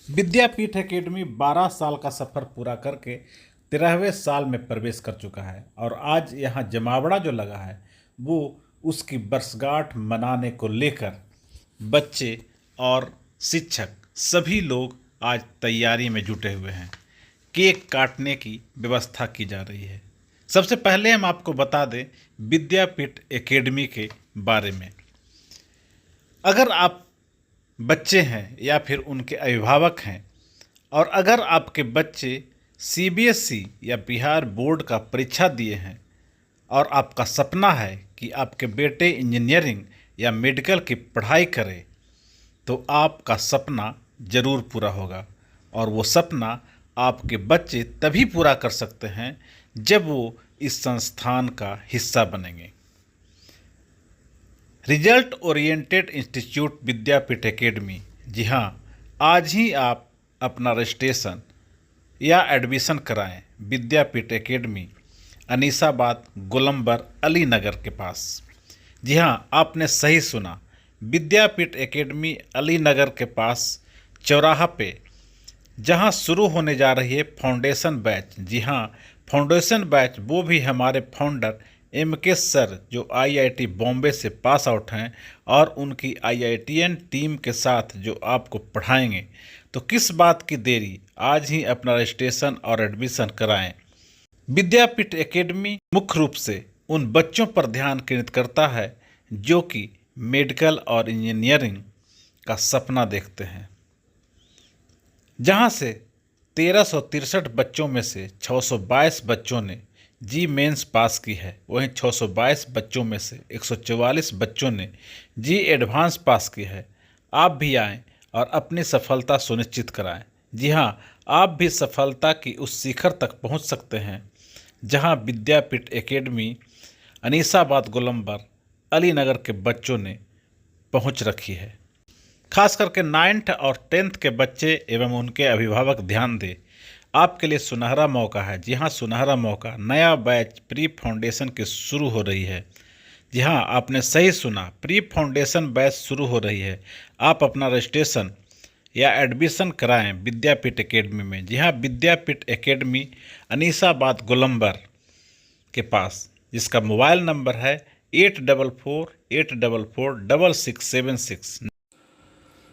विद्यापीठ academy 12 साल का सफर पूरा करके 13वें साल में प्रवेश कर चुका है और आज यहाँ जमावड़ा जो लगा है वो उसकी वर्षगांठ मनाने को लेकर बच्चे और शिक्षक सभी लोग आज तैयारी में जुटे हुए हैं। केक काटने की व्यवस्था की जा रही है। सबसे पहले हम आपको बता दें विद्यापीठ एकेडमी के बारे में। अगर आप बच्चे हैं या फिर उनके अभिभावक हैं और अगर आपके बच्चे सीबीएसई या बिहार बोर्ड का परीक्षा दिए हैं और आपका सपना है कि आपके बेटे इंजीनियरिंग या मेडिकल की पढ़ाई करें तो आपका सपना ज़रूर पूरा होगा। और वो सपना आपके बच्चे तभी पूरा कर सकते हैं जब वो इस संस्थान का हिस्सा बनेंगे। रिजल्ट ओरिएंटेड इंस्टीट्यूट विद्यापीठ एकेडमी, जी हाँ, आज ही आप अपना रजिस्ट्रेशन या एडमिशन कराएं विद्यापीठ एकेडमी, अनीसाबाद, गोलंबर, अली नगर के पास। जी हाँ, आपने सही सुना, विद्यापीठ एकेडमी अली नगर के पास चौराहा पे जहाँ शुरू होने जा रही है फाउंडेशन बैच। जी हाँ, फाउंडेशन बैच वो भी हमारे फाउंडर MK सर जो IIT बॉम्बे से पास आउट हैं और उनकी IITian टीम के साथ जो आपको पढ़ाएंगे। तो किस बात की देरी, आज ही अपना रजिस्ट्रेशन और एडमिशन कराएं। विद्यापीठ एकेडमी मुख्य रूप से उन बच्चों पर ध्यान केंद्रित करता है जो कि मेडिकल और इंजीनियरिंग का सपना देखते हैं। जहां से 1363 बच्चों में से 622 बच्चों ने जी मेंस पास की है, वहीं 622 बच्चों में से 144 बच्चों ने जी एडवांस पास की है। आप भी आएं और अपनी सफलता सुनिश्चित कराएं। जी हाँ, आप भी सफलता की उस शिखर तक पहुंच सकते हैं जहां विद्यापीठ एकेडमी अनीसाबाद, गोलंबर, अली नगर के बच्चों ने पहुंच रखी है। खास करके 9th और 10th के बच्चे एवं उनके अभिभावक ध्यान दें, आपके लिए सुनहरा मौका है। जी हाँ, सुनहरा मौका, नया बैच प्री फाउंडेशन की शुरू हो रही है। जी हाँ, आपने सही सुना, प्री फाउंडेशन बैच शुरू हो रही है। आप अपना रजिस्ट्रेशन या एडमिशन कराएं विद्यापीठ एकेडमी में। जी हाँ, विद्यापीठ एकेडमी अनीसाबाद, गोलंबर के पास, जिसका मोबाइल नंबर है 8448446676।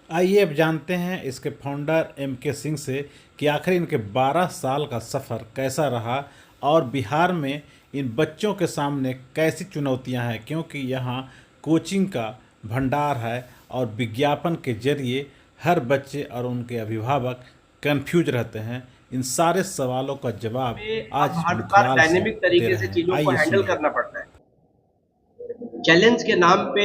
आइए अब जानते हैं इसके फाउंडर MK सिंह से कि आखिर इनके 12 साल का सफ़र कैसा रहा और बिहार में इन बच्चों के सामने कैसी चुनौतियां हैं, क्योंकि यहाँ कोचिंग का भंडार है और विज्ञापन के जरिए हर बच्चे और उनके अभिभावक कंफ्यूज रहते हैं। इन सारे सवालों का जवाब में आज अब हर बार मुखलाल से डायनेमिक दे तरीके रहे से हैं। चीजों को आइए हैंडल सुनिए। करना पड़ता है। चैलेंज के नाम पे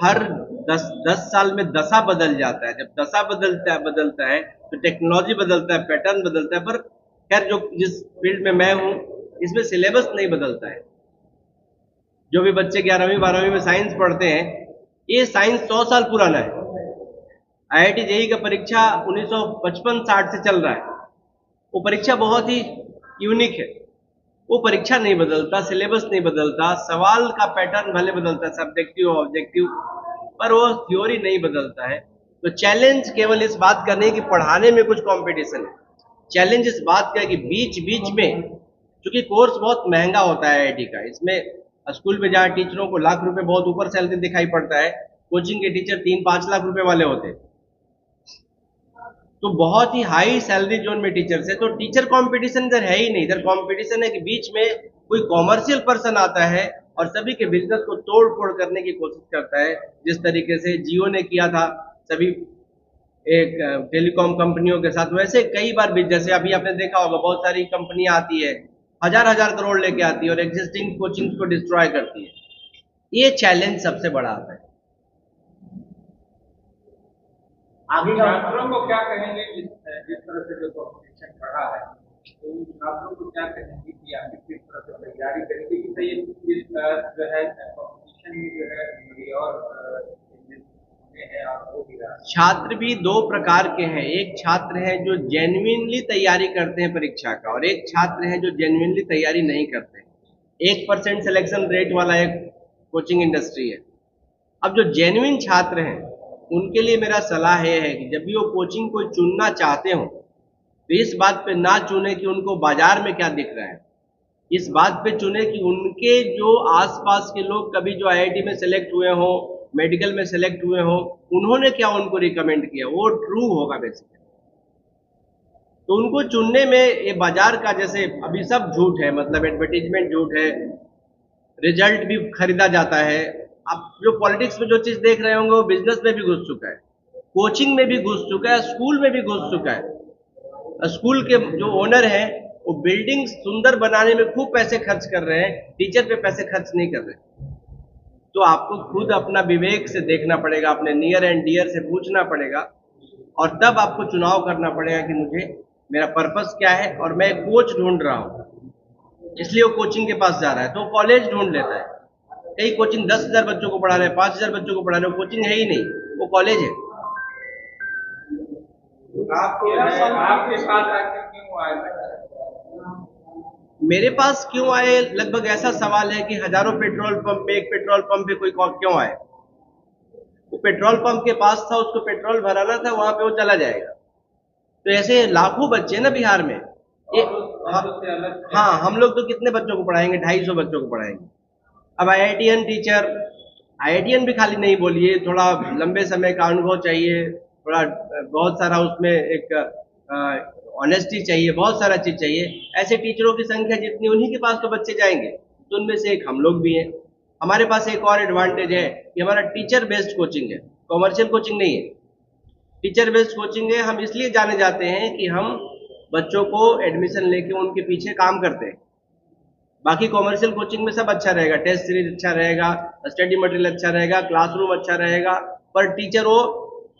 हर 10 साल में दशा बदल जाता है। जब दशा बदलता है तो टेक्नोलॉजी बदलता है, पैटर्न बदलता है। पर खैर, जो जिस फील्ड में मैं हूँ इसमें सिलेबस नहीं बदलता है। जो भी बच्चे 11वीं 12वीं में साइंस पढ़ते हैं, ये साइंस 100 साल पुराना है। IIT JEE का परीक्षा 1955-60 से चल रहा है। वो परीक्षा बहुत ही यूनिक है। वो परीक्षा नहीं बदलता, सिलेबस नहीं बदलता, सवाल का पैटर्न भले बदलता है, सब्जेक्टिव ऑब्जेक्टिव, पर वो थ्योरी नहीं बदलता है। तो चैलेंज केवल इस बात का नहीं कि पढ़ाने में कुछ कंपटीशन है। चैलेंज इस बात का है कि बीच बीच में, क्योंकि कोर्स बहुत महंगा होता है IIT का, इसमें स्कूल में जहाँ टीचरों को लाख रुपए बहुत ऊपर सैलरी दिखाई पड़ता है, कोचिंग के टीचर 3-5 लाख रुपए वाले होते हैं। तो बहुत ही हाई सैलरी जोन में टीचर्स है। तो टीचर कंपटीशन इधर है ही नहीं। इधर कंपटीशन है कि बीच में कोई कॉमर्शियल पर्सन आता है और सभी के बिजनेस को तोड़ फोड़ करने की कोशिश करता है, जिस तरीके से जियो ने किया था सभी एक टेलीकॉम कंपनियों के साथ। वैसे कई बार भी, जैसे अभी आपने देखा होगा, बहुत सारी कंपनियां आती है, हजार हजार करोड़ लेके आती है और एग्जिस्टिंग कोचिंग को डिस्ट्रॉय करती है। ये चैलेंज सबसे बड़ा आता है। आगे छात्रों को क्या कहेंगे, जिस तरह से जो कॉम्पिटिशन बढ़ा है, तो छात्रों को क्या कहेंगे कि आगे किस तरह से तैयारी करेंगे कि सही इस जो है कॉम्पिटिशन में जो है ये और है और हो भी रहा है। छात्र भी दो प्रकार के हैं। एक छात्र है जो जेन्युइनली तैयारी करते हैं परीक्षा का, और एक छात्र है जो जेन्युइनली तैयारी नहीं करते। 1% सिलेक्शन रेट वाला एक कोचिंग इंडस्ट्री है। अब जो जेन्युइन छात्र हैं उनके लिए मेरा सलाह ये है कि जब भी वो कोचिंग कोई चुनना चाहते हो तो इस बात पे ना चुने कि उनको बाजार में क्या दिख रहा है, इस बात पे चुने कि उनके जो आसपास के लोग कभी जो आईआईटी में सेलेक्ट हुए हो, मेडिकल में सेलेक्ट हुए हो, उन्होंने क्या उनको रिकमेंड किया, वो ट्रू होगा बेसिकली। तो उनको चुनने में ये बाजार का, जैसे अभी सब झूठ है, मतलब एडवर्टीजमेंट झूठ है, रिजल्ट भी खरीदा जाता है। आप जो पॉलिटिक्स में जो चीज देख रहे होंगे वो बिजनेस में भी घुस चुका है, कोचिंग में भी घुस चुका है, स्कूल में भी घुस चुका है। स्कूल के जो ओनर हैं वो बिल्डिंग सुंदर बनाने में खूब पैसे खर्च कर रहे हैं, टीचर पे पैसे खर्च नहीं कर रहे। तो आपको खुद अपना विवेक से देखना पड़ेगा, अपने नियर एंड डियर से पूछना पड़ेगा, और तब आपको चुनाव करना पड़ेगा कि मुझे मेरा पर्पस क्या है, और मैं कोच ढूंढ रहा हूँ इसलिए वो कोचिंग के पास जा रहा है, तो वो कॉलेज ढूंढ लेता है। कई कोचिंग 10,000 बच्चों को पढ़ा रहे हैं, 5,000 बच्चों को पढ़ा रहे हैं, कोचिंग है ही नहीं, वो कॉलेज है। आपके पास आखिर क्यों आए? मेरे पास क्यों आए, लगभग ऐसा सवाल है कि हजारों पेट्रोल पंप पे एक पेट्रोल पंप पे कोई क्यों आए। वो पेट्रोल पंप के पास था, उसको पेट्रोल भराना था, वहां पे वो चला जाएगा। तो ऐसे लाखों बच्चे ना बिहार में, ये हाँ, हम लोग तो कितने बच्चों को पढ़ाएंगे, 250 बच्चों को पढ़ाएंगे। अब आईआईटीएन टीचर, आईआईटीएन भी खाली नहीं बोलिए, थोड़ा लंबे समय का अनुभव चाहिए, थोड़ा बहुत सारा उसमें एक ऑनेस्टी चाहिए, बहुत सारा चीज चाहिए। ऐसे टीचरों की संख्या जितनी, उन्हीं के पास तो बच्चे जाएंगे। तो उनमें से एक हम लोग भी हैं। हमारे पास एक और एडवांटेज है कि हमारा टीचर बेस्ड कोचिंग है, कॉमर्शियल कोचिंग नहीं है, टीचर बेस्ड कोचिंग है। हम इसलिए जाने जाते हैं कि हम बच्चों को एडमिशन लेके उनके पीछे काम करते हैं। बाकी कॉमर्शियल कोचिंग में सब अच्छा रहेगा, टेस्ट सीरीज अच्छा रहेगा, स्टडी मटेरियल अच्छा रहेगा, क्लासरूम अच्छा रहेगा, पर टीचर वो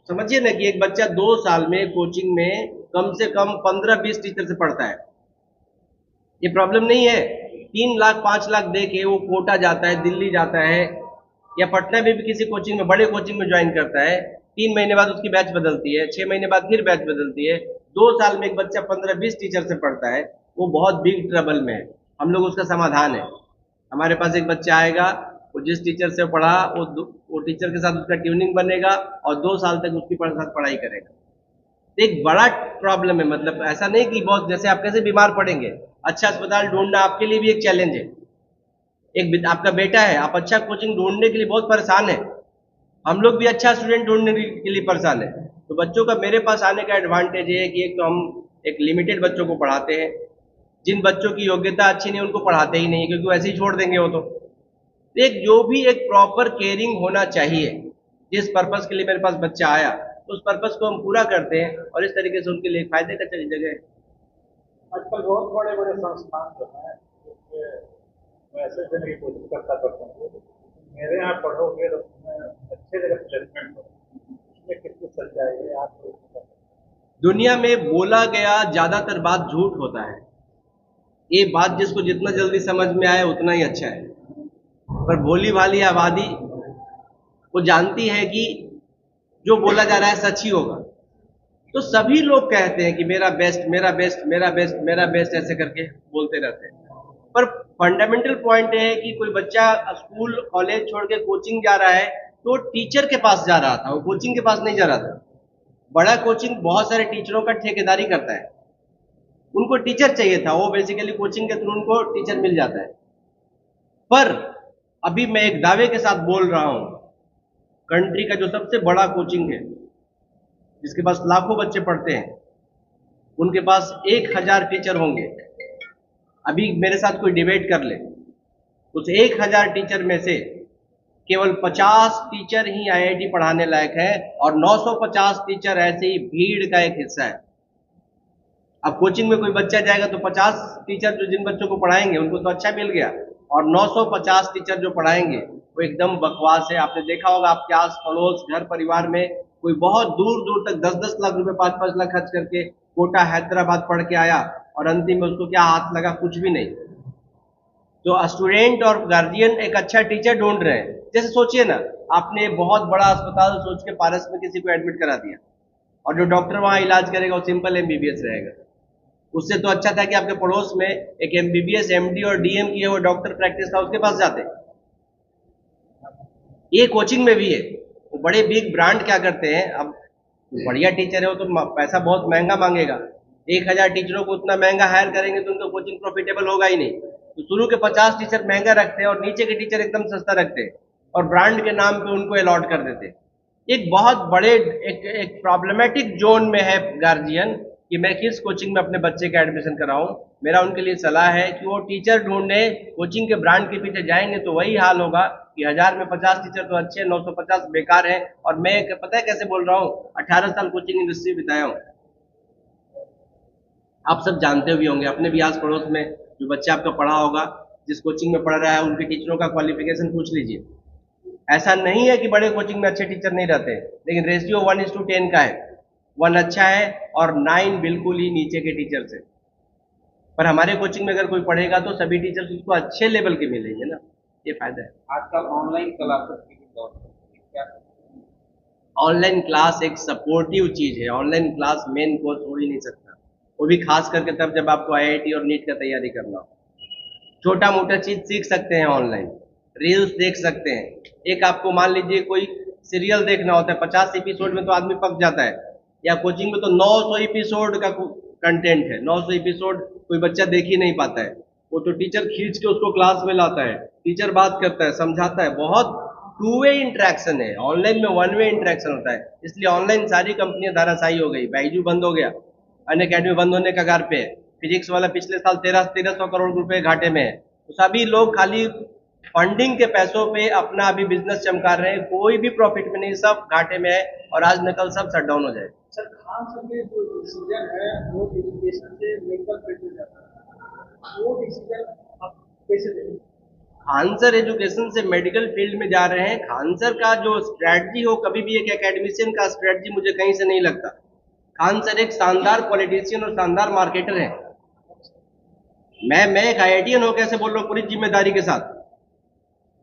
समझिए ना कि एक बच्चा 2 साल में कोचिंग में कम से कम 15-20 टीचर से पढ़ता है। ये प्रॉब्लम नहीं है, 3 लाख 5 लाख दे के वो कोटा जाता है, दिल्ली जाता है, या पटना में भी किसी कोचिंग में, बड़े कोचिंग में ज्वाइन करता है। 3 महीने बाद उसकी बैच बदलती है, 6 महीने बाद फिर बैच बदलती है। 2 साल में एक बच्चा 15-20 टीचर से पढ़ता है, वो बहुत बिग ट्रबल में है। हम लोग उसका समाधान है। हमारे पास एक बच्चा आएगा, वो जिस टीचर से पढ़ा वो टीचर के साथ उसका ट्यूनिंग बनेगा और 2 साल तक उसकी साथ पढ़ाई करेगा। एक बड़ा प्रॉब्लम है, मतलब ऐसा नहीं कि बहुत, जैसे आप कैसे बीमार पड़ेंगे, अच्छा अस्पताल ढूंढना आपके लिए भी एक चैलेंज है। एक आपका बेटा है, आप अच्छा कोचिंग ढूंढने के लिए बहुत परेशान है, हम लोग भी अच्छा स्टूडेंट ढूंढने के लिए परेशान है। तो बच्चों का मेरे पास आने का एडवांटेज है कि एक तो हम एक लिमिटेड बच्चों को पढ़ाते हैं, जिन बच्चों की योग्यता अच्छी नहीं उनको पढ़ाते ही नहीं, क्योंकि वैसे ही छोड़ देंगे वो तो। एक जो भी एक प्रॉपर केयरिंग होना चाहिए, जिस पर्पस के लिए मेरे पास बच्चा आया उस पर्पस को हम पूरा करते हैं, और इस तरीके से उनके लिए फायदे का जगह है। आजकल बहुत बड़े बड़े संस्थान जो हैं वैसे देने की कोशिश करता हूँ, मेरे यहाँ पढ़ोगे तो अच्छे जगह प्लेसमेंट हो, इसमें कितनी सच्चाई है आप? दुनिया में बोला गया ज्यादातर बात झूठ होता है। ये बात जिसको जितना जल्दी समझ में आए उतना ही अच्छा है, पर भोली भाली आबादी वो जानती है कि जो बोला जा रहा है सच ही होगा। तो सभी लोग कहते हैं कि मेरा बेस्ट, मेरा बेस्ट, मेरा बेस्ट, मेरा बेस्ट, ऐसे करके बोलते रहते हैं। पर फंडामेंटल पॉइंट है कि कोई बच्चा स्कूल कॉलेज छोड़ के कोचिंग जा रहा है तो टीचर के पास जा रहा था, वो कोचिंग के पास नहीं जा रहा था। बड़ा कोचिंग बहुत सारे टीचरों का ठेकेदारी करता है, उनको टीचर चाहिए था, वो बेसिकली कोचिंग के थ्रू उनको टीचर मिल जाता है। पर अभी मैं एक दावे के साथ बोल रहा हूं, कंट्री का जो सबसे बड़ा कोचिंग है, जिसके पास लाखों बच्चे पढ़ते हैं, उनके पास 1000 टीचर होंगे। अभी मेरे साथ कोई डिबेट कर ले, उस 1000 टीचर में से केवल 50 टीचर ही आईआईटी पढ़ाने लायक है, और 950 टीचर ऐसे ही भीड़ का एक हिस्सा है। अब कोचिंग में कोई बच्चा जाएगा तो 50 टीचर जो जिन बच्चों को पढ़ाएंगे उनको तो अच्छा मिल गया, और 950 टीचर जो पढ़ाएंगे वो एकदम बकवास है। आपने देखा होगा आपके आस पड़ोस घर परिवार में कोई बहुत दूर दूर तक 10-10 लाख रुपए 5-5 लाख खर्च करके कोटा हैदराबाद पढ़ के आया, और अंतिम में उसको क्या हाथ लगा, कुछ भी नहीं। तो स्टूडेंट और गार्जियन एक अच्छा टीचर ढूंढ रहे हैं। जैसे सोचिए ना, आपने बहुत बड़ा अस्पताल सोच के पारस में किसी को एडमिट करा दिया, और जो डॉक्टर वहां इलाज करेगा वो सिंपल एमबीबीएस रहेगा। उससे तो अच्छा था कि आपके पड़ोस में एक एमबीबीएस एमडी और डीएम किए हुए डॉक्टर प्रैक्टिस था, उसके पास जाते। ये कोचिंग में भी है, वो बड़े बिग ब्रांड क्या करते हैं, अब बढ़िया टीचर है वो तो पैसा बहुत महंगा मांगेगा, 1,000 टीचरों को उतना महंगा हायर करेंगे तो उनका कोचिंग प्रॉफिटेबल होगा ही नहीं। तो शुरू के 50 टीचर महंगा रखते हैं और नीचे के टीचर एकदम सस्ता रखते हैं और ब्रांड के नाम पे उनको अलॉट कर देते हैं। एक बहुत बड़े एक प्रॉब्लमेटिक जोन में है गार्जियन कि मैं किस कोचिंग में अपने बच्चे का एडमिशन कराऊं। मेरा उनके लिए सलाह है कि वो टीचर ढूंढे, कोचिंग के ब्रांड के पीछे जाएंगे तो वही हाल होगा कि 1000 में 50 टीचर तो अच्छे, 950 बेकार है। और मैं पता है कैसे बोल रहा हूँ, 18 साल कोचिंग इंडस्ट्री बिताया हूँ। आप सब जानते भी होंगे, अपने भी आस पड़ोस में जो बच्चा आपका पढ़ा होगा, जिस कोचिंग में पढ़ रहा है, उनके टीचरों का क्वालिफिकेशन पूछ लीजिए। ऐसा नहीं है कि बड़े कोचिंग में अच्छे टीचर नहीं रहते, लेकिन रेशियो 1:10 का है, 1 अच्छा है और 9 बिल्कुल ही नीचे के टीचर से। पर हमारे कोचिंग में अगर कोई पढ़ेगा तो सभी टीचर्स उसको अच्छे लेवल के मिलेंगे ना, ये फायदा है। आजकल ऑनलाइन क्लासेस की भी दौर है, क्या ऑनलाइन क्लास एक सपोर्टिव चीज है, ऑनलाइन क्लास मेन कोर्स हो ही नहीं सकता, वो भी खास करके तब जब आपको आईआईटी और नीट का तैयारी करना हो। छोटा मोटा चीज सीख सकते हैं ऑनलाइन, रील्स देख सकते हैं। एक आपको मान लीजिए कोई सीरियल देखना होता है, 50 एपिसोड में तो आदमी पक जाता है, या कोचिंग में तो 900 एपिसोड का कंटेंट है, 900 एपिसोड कोई बच्चा देख ही नहीं पाता है। वो तो टीचर खींच के उसको क्लास में लाता है, टीचर बात करता है, समझाता है, बहुत टू वे इंटरेक्शन है। ऑनलाइन में वन वे इंटरेक्शन होता है, इसलिए ऑनलाइन सारी कंपनियां धाराशायी हो गई। बाइजू बंद हो गया, अनअकैडमी बंद होने का कगार पे है, फिजिक्स वाला पिछले साल 1300 करोड़ रुपए घाटे में है। तो सभी लोग खाली फंडिंग के पैसों पे अपना अभी बिजनेस चमका रहे हैं, कोई भी प्रॉफिट में नहीं, सब घाटे में है और आज न कल सब शट डाउन हो जाए। सर खान सर के जो डिसीजन है वो एजुकेशन से मेडिकल फील्ड में जाता है, वो डिसीजन आप कैसे देखें? खान सर एजुकेशन से मेडिकल फील्ड में जा रहे हैं। खान सर का जो स्ट्रेटजी हो, कभी भी एक एकेडमिशियन का स्ट्रेटजी मुझे कहीं से नहीं लगता। खान सर एक शानदार पॉलिटिशियन और शानदार मार्केटर है। मैं एक आईआईटीएन हो कैसे बोल रहा हूँ पूरी जिम्मेदारी के साथ।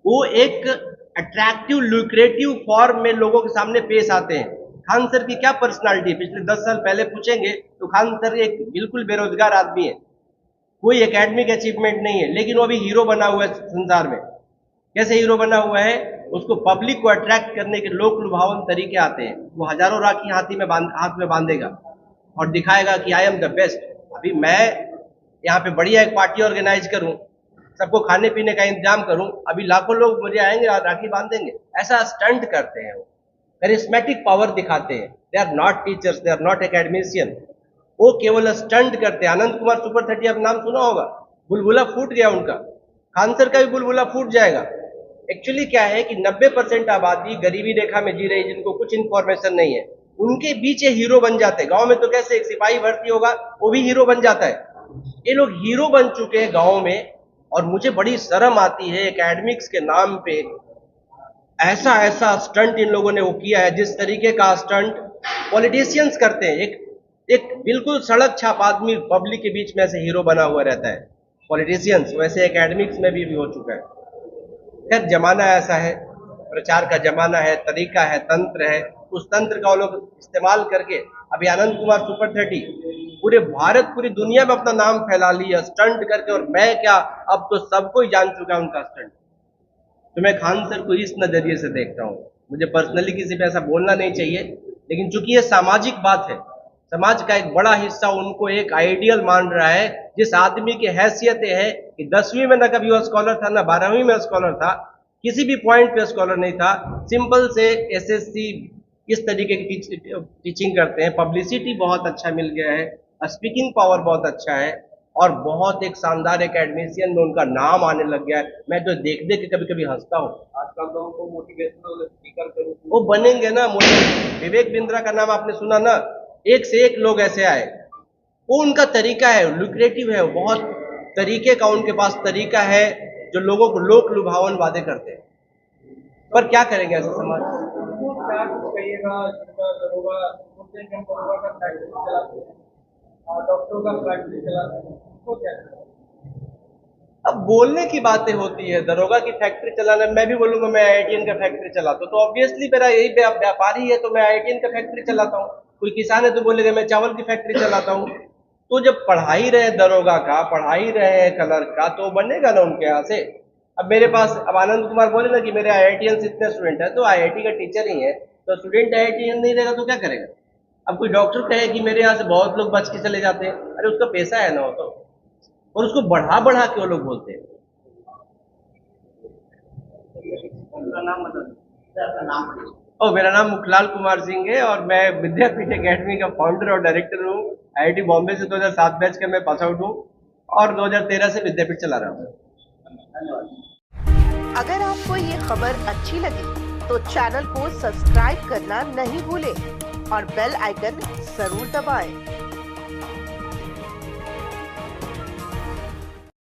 वो एक अट्रैक्टिव लुक्रेटिव फॉर्म में लोगों के सामने पेश आते हैं। खान सर की क्या पर्सनालिटी है, पिछले 10 साल पहले पूछेंगे तो खान सर एक बिल्कुल बेरोजगार आदमी है, कोई एकेडमिक अचीवमेंट नहीं है, लेकिन वो अभी हीरो बना हुआ है संसार में। कैसे हीरो बना हुआ है, उसको पब्लिक को अट्रैक्ट करने के लोक लुभावन तरीके आते हैं। वो हजारों राखी हाथ में बांधेगा और दिखाएगा कि आई एम द बेस्ट। अभी मैं यहाँ पे बढ़िया एक पार्टी ऑर्गेनाइज करूं, सबको खाने पीने का इंतजाम करूं, अभी लाखों लोग मुझे आएंगे और राखी बांधेंगे। ऐसा स्टंट करते हैं वो, करिस्मेटिक पावर दिखाते हैं। They are not teachers, they are not academician, वो केवल स्टंट करते हैं। आनंद कुमार सुपर 30 आप नाम सुना होगा, बुलबुला फूट गया उनका, खान सर का भी बुलबुला फूट जाएगा। एक्चुअली क्या है कि 90% आबादी गरीबी रेखा में जी रही, जिनको कुछ इंफॉर्मेशन नहीं है, उनके बीच ये हीरो बन जाते हैं। गांव में तो कैसे एक सिपाही भर्ती होगा वो भी हीरो बन जाता है, ये लोग हीरो बन चुके हैं गांव में। और मुझे बड़ी शर्म आती है एकेडमिक्स के नाम पे ऐसा ऐसा स्टंट इन लोगों ने वो किया है, जिस तरीके का स्टंट पॉलिटिशियंस करते हैं। एक बिल्कुल सड़क छाप आदमी पब्लिक के बीच में ऐसे हीरो बना हुआ रहता है पॉलिटिशियंस, वैसे एकेडमिक्स में भी हो चुका है। खैर जमाना ऐसा है, प्रचार का जमाना है, तरीका है, तंत्र है, उस तंत्र का वो लोग इस्तेमाल करके अभी आनंद कुमार सुपर 30 पूरे भारत पूरी दुनिया में अपना नाम फैला लिया स्टंट करके। और मैं क्या, अब तो सबको ही जान चुका है उनका स्टंट। तो मैं खान सर को इस नजरिए से देखता हूँ। मुझे पर्सनली किसी पे ऐसा बोलना नहीं चाहिए, लेकिन चूंकि ये सामाजिक बात है, समाज का एक बड़ा हिस्सा उनको एक आइडियल मान रहा है। जिस आदमी की हैसियत है कि 10वीं में ना कभी वो स्कॉलर था, ना 12वीं में स्कॉलर था, किसी भी पॉइंट पे स्कॉलर नहीं था, सिंपल से एसएससी इस तरीके की टीचिंग करते हैं। पब्लिसिटी बहुत अच्छा मिल गया है, स्पीकिंग पावर बहुत अच्छा है और बहुत एक शानदार एकेडमिशियन में उनका नाम आने लग गया है। मैं तो देख देख के कभी कभी हंसता हूँ। आजकल लोगों को मोटिवेशनल स्पीकर के रूप वो बनेंगे ना, विवेक बिंद्रा का नाम आपने सुना ना, एक से एक लोग ऐसे आए। वो उनका तरीका है, लुक्रेटिव है, बहुत तरीके का उनके पास तरीका है जो लोगों को लोक लुभावन वादे करते हैं। पर क्या करेंगे ऐसे समाज। वो क्या कुछ कहिएगा, जिनका दरोगा मुद्दे के दरोगा का फैक्ट्री चलाते हैं और डॉक्टरों का फैक्ट्री चलाते हैं, उनको क्या करें? अब बोलने की बातें होती है, दरोगा की फैक्ट्री चलाना, मैं भी बोलूंगा मैं आईआईटीएन का फैक्ट्री चलाता हूँ, तो ऑब्वियसली मेरा यही व्यापारी है तो मैं आईआईटीएन का फैक्ट्री चलाता हूँ। कोई किसान है तो बोलेगा मैं चावल की फैक्ट्री चलाता हूँ। तो जब पढ़ा ही रहे दरोगा का, पढ़ा ही रहे कलर का, तो बनेगा ना उनके यहाँ से। अब मेरे पास, अब आनंद कुमार बोले ना कि मेरे IITians इतने स्टूडेंट हैं, तो IIT का टीचर ही है, तो स्टूडेंट IITian नहीं रहेगा तो क्या करेगा? अब कोई डॉक्टर कहे कि मेरे यहाँ से बहुत लोग बच के चले जाते हैं, अरे उसका पैसा है ना वो तो, और उसको बढ़ा बढ़ा के वो लोग बोलते हैं। मेरा नाम मुखलाल कुमार सिंह है और मैं विद्यापीठ एकेडमी का फाउंडर और डायरेक्टर हूँ। IIT बॉम्बे से 2007 बैच का मैं पास आउट हूँ और 2013 से विद्यापीठ चला रहा हूँ। अगर आपको ये खबर अच्छी लगी तो चैनल को सब्सक्राइब करना नहीं भूलें और बेल आइकन जरूर दबाएं।